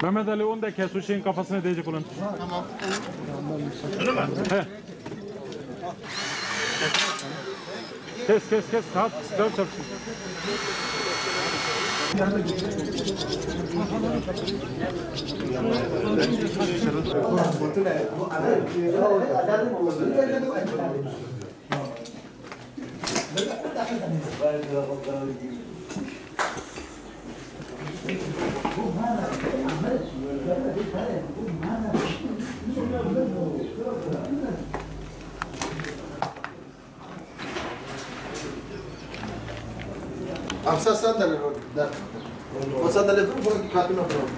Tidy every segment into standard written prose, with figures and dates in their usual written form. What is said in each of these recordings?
Mehmet Ali onu da kes, o şeyin kafasına değecek olan. Tamam. Öyle mi? He. Kes. Rahat, dört çarpsın. Amsa sandalye der. O sandalye dur buraya katına bırak.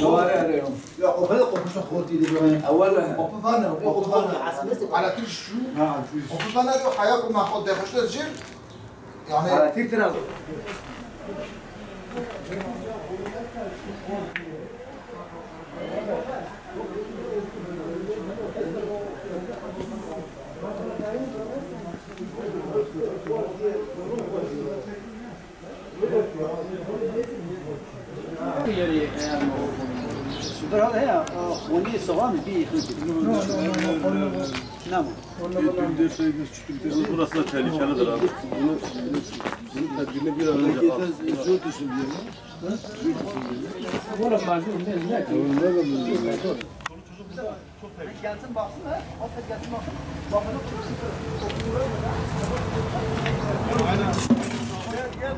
نواري عليهم Ya o kadar kopuşa kortiydi böyle. اولها Opu fana, opu fana. Ala tür şu. Opu fana diyor hayat kuma khod dehoşta jir. Yani على تكتر الشجر هذا هي وني صوامي فيه نعم Burası da tehlikelidir abi. Bunun tedbirini bir an önce al. gelsin baksın ha. Affet gelsin baksın. Bakalım. Aynen. Gel.